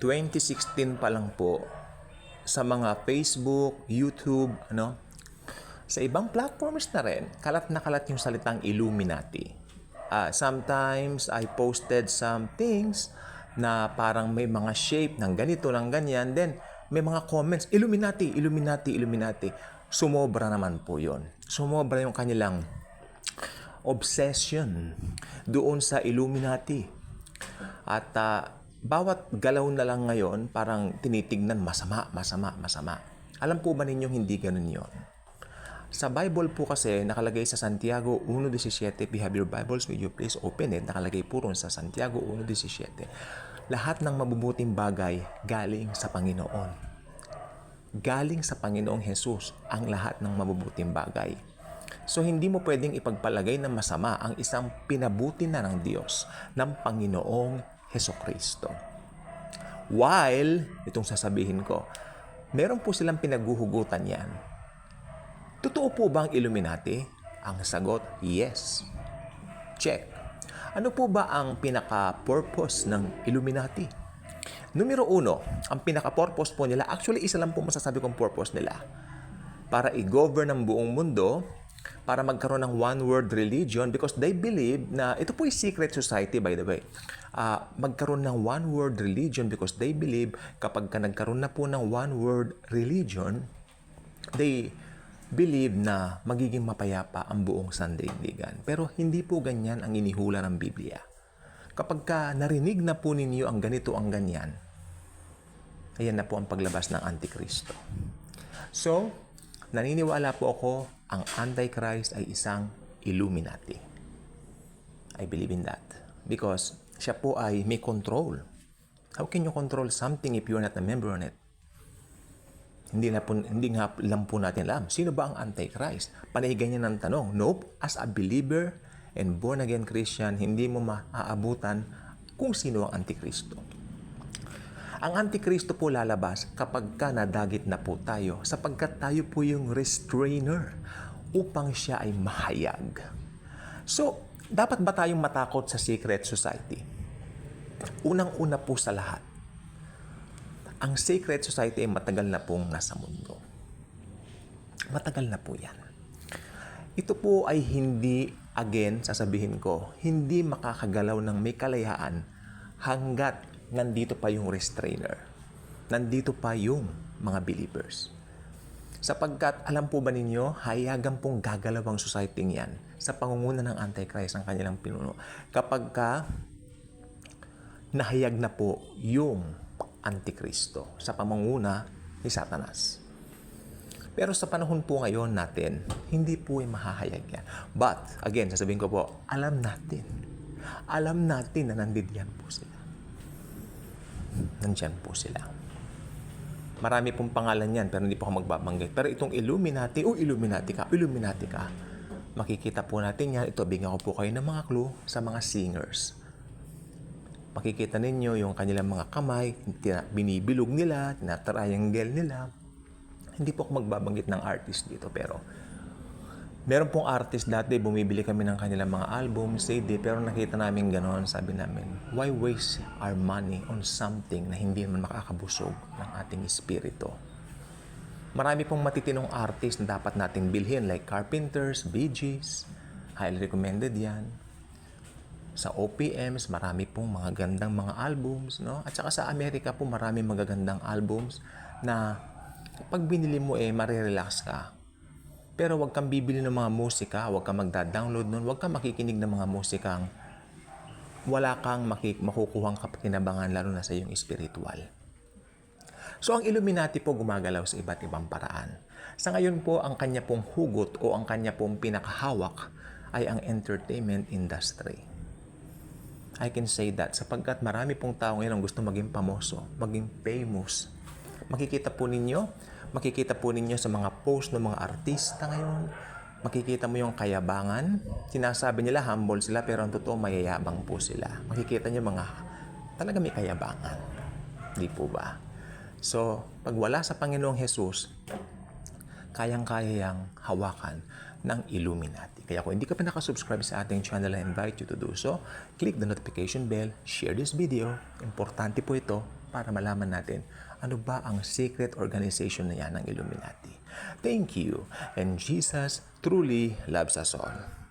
2016 pa lang po sa mga Facebook, YouTube, sa ibang platforms na rin, kalat na kalat yung salitang Illuminati. Sometimes I posted some things na parang may mga shape ng ganito, ng ganyan. Then, may mga comments, Illuminati, Illuminati, Illuminati. Sumobra naman po yun. Sumobra yung kanilang obsession doon sa Illuminati. At bawat galaw na lang ngayon, parang tinitignan masama, masama, masama. Alam po ba ninyong hindi ganun yon? Sa Bible po kasi, nakalagay sa Santiago 1.17, if you have your Bibles with you, please open it. Nakalagay po ron sa Santiago 1.17. Lahat ng mabubuting bagay galing sa Panginoon. Galing sa Panginoong Jesus ang lahat ng mabubuting bagay. So, hindi mo pwedeng ipagpalagay na masama ang isang pinabuti na ng Diyos ng Panginoong Hesukristo. While, itong sasabihin ko, meron po silang pinaguhugutan yan. Totoo po ba ang Illuminati? Ang sagot, yes. Check. Ano po ba ang pinaka-purpose ng Illuminati? Numero 1, ang pinaka-purpose po nila, actually isa lang po masasabi kong purpose nila. Para i-govern ang buong mundo, para magkaroon ng one-world religion because they believe na, ito po yung secret society by the way, magkaroon ng one-world religion because they believe kapag nagkaroon na po ng one-world religion, they believe na magiging mapayapa ang buong sandaigdigan. Pero hindi po ganyan ang inihula ng Biblia. Kapag narinig na po ninyo ang ganito, ang ganyan, ayan na po ang paglabas ng Antikristo. So, naniniwala po ako, ang Antichrist ay isang Illuminati. I believe in that. Because siya po ay may control. How can you control something if you're not a member on it? Hindi nga lang po natin alam. Sino ba ang Antichrist? Panay ganyan ng tanong. Nope. As a believer and born-again Christian, hindi mo maaabutan kung sino ang Antikristo. Ang Antikristo po lalabas kapag nadagit na po tayo sapagkat tayo po yung restrainer upang siya ay mahayag. So, dapat ba tayong matakot sa secret society? Unang-una po sa lahat, ang secret society ay matagal na pong nasa mundo. Matagal na po yan. Ito po ay hindi, again, sasabihin ko, hindi makakagalaw ng may kalayaan hanggat nandito pa yung restrainer. Nandito pa yung mga believers. Sapagkat, alam po ba ninyo, hayagan pong gagalaw ang society niyan sa pangunguna ng Antichrist ang kanilang pinuno. Kapag nahayag na po yung Antikristo sa pamanguna ni Satanas. Pero sa panahon po ngayon natin, hindi po ay mahahayag yan. But, again, sasabihin ko po, alam natin na nandiyan po sila. Nandiyan po sila. Marami pong pangalan yan, pero hindi po ako magbabanggit. Pero itong Illuminati, Illuminati ka, makikita po natin yan. Ito, bigyan ko po kayo ng mga clue sa mga singers. Makikita ninyo yung kanilang mga kamay, binibilog nila, tinatriangle nila. Hindi po ako magbabanggit ng artist dito, pero meron pong artist dati, bumibili kami ng kanilang mga album, CD, pero nakita namin gano'n, sabi namin, why waste our money on something na hindi naman makakabusog ng ating espiritu? Marami pong matitinong artist na dapat nating bilhin, like Carpenters, Bee Gees, highly recommended yan. Sa OPMs, marami pong mga gandang mga albums, no? At saka sa Amerika po, marami magagandang albums na pag binili mo marirelax ka. Pero huwag kang bibili ng mga musika, huwag kang magda-download nun, huwag kang makikinig ng mga musikang wala kang makukuhang kapakinabangan lalo na sa iyong spiritual. So, ang Illuminati po gumagalaw sa iba't ibang paraan. Sa ngayon po, ang kanya pong hugot o ang kanya pong pinakahawak ay ang entertainment industry. I can say that sapagkat marami pong tao ngayon ang gusto maging pamoso, maging famous. Makikita po ninyo sa mga post ng mga artista ngayon, makikita mo yung kayabangan. Sinasabi nila humble sila pero ang totoo mayayabang po sila. Makikita niyo talaga may kayabangan. Di po ba? So, pag wala sa Panginoong Jesus, kayang-kaya yang hawakan ng Illuminati. Kaya kung hindi ka pa nakasubscribe sa ating channel, I invite you to do so. Click the notification bell, share this video. Importante po ito para malaman natin ano ba ang secret organization na yan ng Illuminati. Thank you, and Jesus truly loves us all.